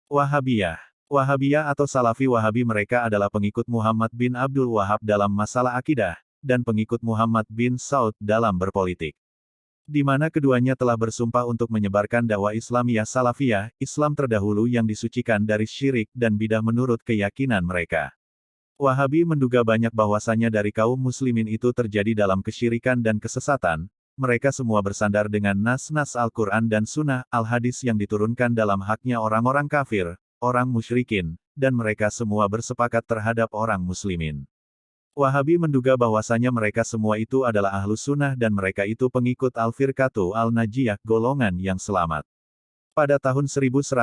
Wahabiyah. Wahabiyah atau Salafi Wahabi mereka adalah pengikut Muhammad bin Abdul Wahab dalam masalah akidah, dan pengikut Muhammad bin Saud dalam berpolitik. Di mana keduanya telah bersumpah untuk menyebarkan dakwah Islamiyah Salafiyah, Islam terdahulu yang disucikan dari syirik dan bidah menurut keyakinan mereka. Wahabi menduga banyak bahwasanya dari kaum muslimin itu terjadi dalam kesyirikan dan kesesatan, mereka semua bersandar dengan nas-nas Al-Quran dan Sunnah, Al-Hadis yang diturunkan dalam haknya orang-orang kafir, orang musyrikin, dan mereka semua bersepakat terhadap orang muslimin. Wahabi menduga bahwasanya mereka semua itu adalah ahlus sunnah dan mereka itu pengikut Al-Firqatu Al-Najiyah, golongan yang selamat. Pada tahun 1157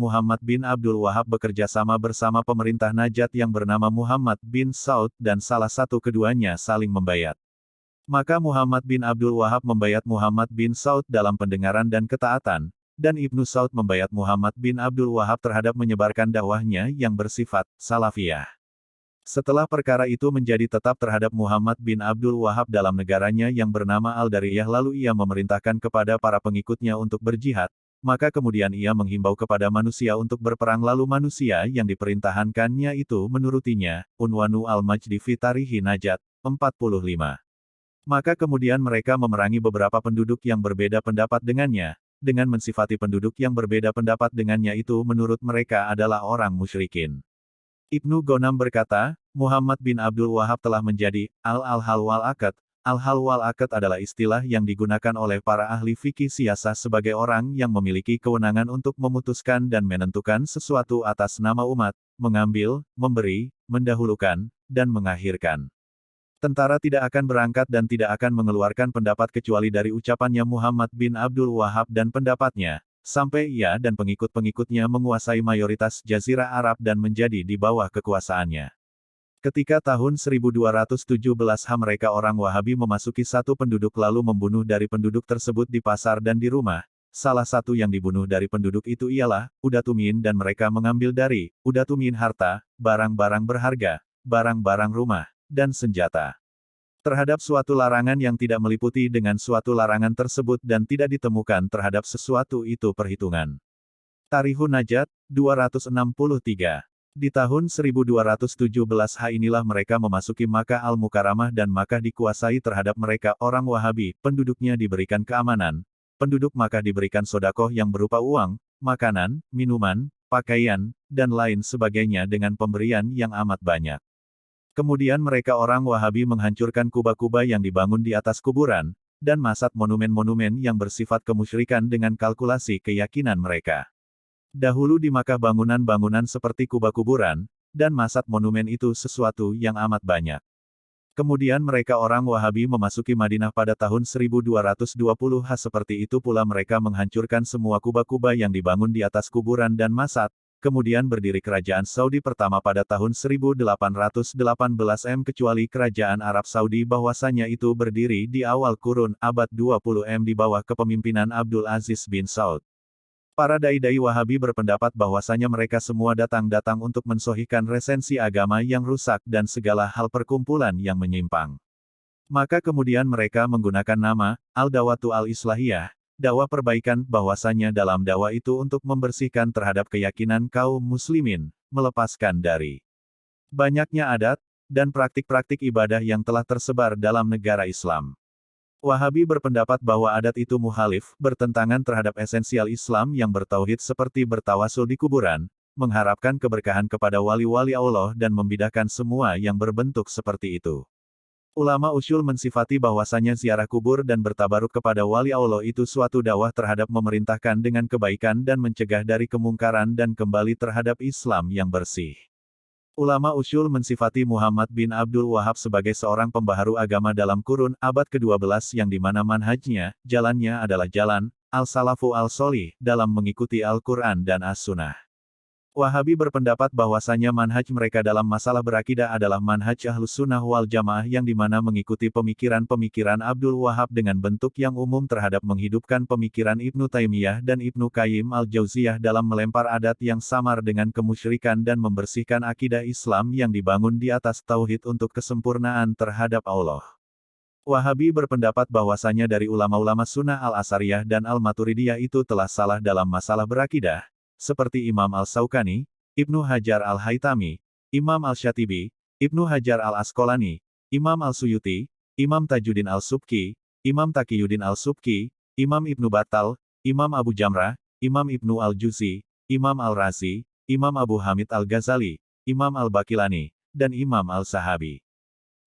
Muhammad bin Abdul Wahab bekerja sama bersama pemerintah Najd yang bernama Muhammad bin Saud dan salah satu keduanya saling membayat. Maka Muhammad bin Abdul Wahab membayat Muhammad bin Saud dalam pendengaran dan ketaatan, dan Ibnu Saud membayat Muhammad bin Abdul Wahab terhadap menyebarkan dakwahnya yang bersifat salafiyah. Setelah perkara itu menjadi tetap terhadap Muhammad bin Abdul Wahab dalam negaranya yang bernama Al-Dariyah lalu ia memerintahkan kepada para pengikutnya untuk berjihad, maka kemudian ia menghimbau kepada manusia untuk berperang lalu manusia yang diperintahkannya itu menurutinya, Unwanu al-Majdi fi Tarihi Najd, 45. Maka kemudian mereka memerangi beberapa penduduk yang berbeda pendapat dengannya, dengan mensifati penduduk yang berbeda pendapat dengannya itu menurut mereka adalah orang musyrikin. Ibnu Ghanam berkata, Muhammad bin Abdul Wahab telah menjadi al-hal wal akad. Al-hal wal akad adalah istilah yang digunakan oleh para ahli fikih siasah sebagai orang yang memiliki kewenangan untuk memutuskan dan menentukan sesuatu atas nama umat, mengambil, memberi, mendahulukan, dan mengakhirkan. Tentara tidak akan berangkat dan tidak akan mengeluarkan pendapat kecuali dari ucapannya Muhammad bin Abdul Wahab dan pendapatnya, sampai ia dan pengikut-pengikutnya menguasai mayoritas Jazirah Arab dan menjadi di bawah kekuasaannya. Ketika tahun 1217 mereka orang Wahabi memasuki satu penduduk lalu membunuh dari penduduk tersebut di pasar dan di rumah. Salah satu yang dibunuh dari penduduk itu ialah Udatumin dan mereka mengambil dari Udatumin harta, barang-barang berharga, barang-barang rumah, dan senjata. Terhadap suatu larangan yang tidak meliputi dengan suatu larangan tersebut dan tidak ditemukan terhadap sesuatu itu perhitungan. Tarihu Najd, 263. Di tahun 1217 inilah mereka memasuki Makkah Al-Mukarramah dan Makkah dikuasai terhadap mereka orang Wahabi, penduduknya diberikan keamanan, penduduk Makkah diberikan sodakoh yang berupa uang, makanan, minuman, pakaian, dan lain sebagainya dengan pemberian yang amat banyak. Kemudian mereka orang Wahabi menghancurkan kuba-kuba yang dibangun di atas kuburan, dan masat monumen-monumen yang bersifat kemusyrikan dengan kalkulasi keyakinan mereka. Dahulu di Makkah bangunan-bangunan seperti kuba-kuburan, dan masat monumen itu sesuatu yang amat banyak. Kemudian mereka orang Wahabi memasuki Madinah pada tahun 1220 seperti itu pula mereka menghancurkan semua kuba-kuba yang dibangun di atas kuburan dan masat. Kemudian berdiri kerajaan Saudi pertama pada tahun 1818 kecuali kerajaan Arab Saudi bahwasanya itu berdiri di awal kurun abad 20 di bawah kepemimpinan Abdul Aziz bin Saud. Para dai-dai Wahabi berpendapat bahwasanya mereka semua datang untuk mensohihkan resensi agama yang rusak dan segala hal perkumpulan yang menyimpang. Maka kemudian mereka menggunakan nama Al-Dawatu Al-Islahiyah, dakwah perbaikan, bahwasanya dalam dakwah itu untuk membersihkan terhadap keyakinan kaum muslimin, melepaskan dari banyaknya adat, dan praktik-praktik ibadah yang telah tersebar dalam negara Islam. Wahabi berpendapat bahwa adat itu muhalif, bertentangan terhadap esensial Islam yang bertauhid seperti bertawasul di kuburan, mengharapkan keberkahan kepada wali-wali Allah dan membidahkan semua yang berbentuk seperti itu. Ulama usyul mensifati bahwasanya ziarah kubur dan bertabaruk kepada wali Allah itu suatu dakwah terhadap memerintahkan dengan kebaikan dan mencegah dari kemungkaran dan kembali terhadap Islam yang bersih. Ulama usyul mensifati Muhammad bin Abdul Wahab sebagai seorang pembaharu agama dalam kurun abad ke-12 yang dimana manhajnya, jalannya adalah jalan al-salafu al-solih dalam mengikuti Al-Quran dan As-Sunnah. Wahabi berpendapat bahwasanya manhaj mereka dalam masalah berakidah adalah manhaj Ahlus Sunnah wal Jamaah yang dimana mengikuti pemikiran-pemikiran Abdul Wahab dengan bentuk yang umum terhadap menghidupkan pemikiran Ibnu Taimiyah dan Ibnu Qayyim al-Jauziyah dalam melempar adat yang samar dengan kemusyrikan dan membersihkan akidah Islam yang dibangun di atas tauhid untuk kesempurnaan terhadap Allah. Wahabi berpendapat bahwasanya dari ulama-ulama Sunnah al-Asariyah dan al-Maturidiyah itu telah salah dalam masalah berakidah, seperti Imam Al-Syaukani, Ibnu Hajar Al-Haytami, Imam Al-Syatibi, Ibnu Hajar Al-Asqalani, Imam Al-Suyuti, Imam Tajuddin Al-Subki, Imam Taqiyuddin Al-Subki, Imam Ibnu Battal, Imam Abu Jamrah, Imam Ibnu Al-Juzi, Imam Al-Razi, Imam Abu Hamid Al-Ghazali, Imam Al-Baqilani, dan Imam Al-Sahabi.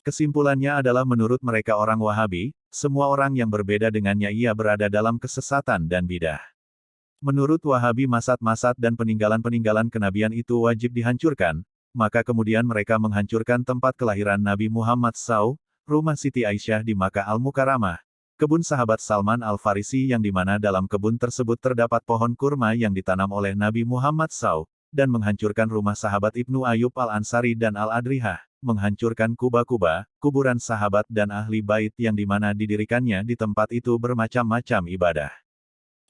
Kesimpulannya adalah menurut mereka orang Wahabi, semua orang yang berbeda dengannya ia berada dalam kesesatan dan bidah. Menurut Wahabi masat-masat dan peninggalan-peninggalan kenabian itu wajib dihancurkan, maka kemudian mereka menghancurkan tempat kelahiran Nabi Muhammad SAW, rumah Siti Aisyah di Makkah Al-Mukarramah, kebun sahabat Salman Al-Farisi yang dimana dalam kebun tersebut terdapat pohon kurma yang ditanam oleh Nabi Muhammad SAW, dan menghancurkan rumah sahabat Ibnu Ayyub Al-Ansari dan Al-Adrihah, menghancurkan kuba-kuba, kuburan sahabat dan ahli bait yang dimana didirikannya di tempat itu bermacam-macam ibadah.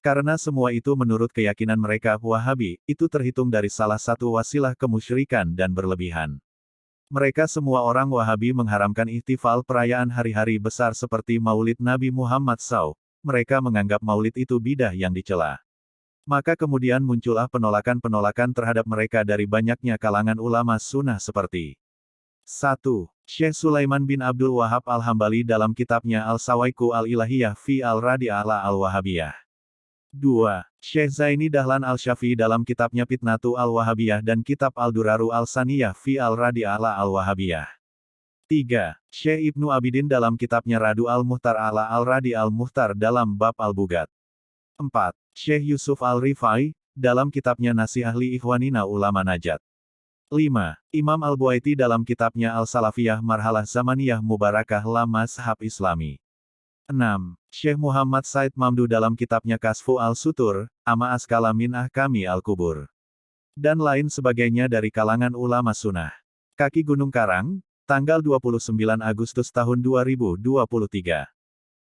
Karena semua itu menurut keyakinan mereka Wahabi, itu terhitung dari salah satu wasilah kemusyrikan dan berlebihan. Mereka semua orang Wahabi mengharamkan ihtifal perayaan hari-hari besar seperti Maulid Nabi Muhammad SAW. Mereka menganggap Maulid itu bidah yang dicela. Maka kemudian muncullah penolakan-penolakan terhadap mereka dari banyaknya kalangan ulama sunnah seperti 1. Syekh Sulaiman bin Abdul Wahab Al-Hambali dalam kitabnya Al-Sawaiqu Al-Ilahiyah fi Al-Radi'ala Al-Wahabiyah. 2. Syekh Zaini Dahlan Al-Syafi'i dalam kitabnya Fitnatu Al-Wahabiyah dan kitab Al-Duraru Al-Saniyah fi Al-Radi'ala Al-Wahabiyah. 3. Syekh Ibnu Abidin dalam kitabnya Radu Al-Muhtar ala Al-Radi Al-Muhtar dalam bab Al-Bugat. 4. Syekh Yusuf Al-Rifai, dalam kitabnya Nasihah li Ikhwanina Ulama Najat. 5. Imam Al-Buaiti dalam kitabnya Al-Salafiyah Marhalah Zamaniyah Mubarakah la Mazhab Islami. 6. Syekh Muhammad Said Mamdu dalam kitabnya Kasfu Al-Sutur, Ama Askala min Ahkami Al-Kubur. Dan lain sebagainya dari kalangan ulama sunnah. Kaki Gunung Karang, tanggal 29 Agustus tahun 2023.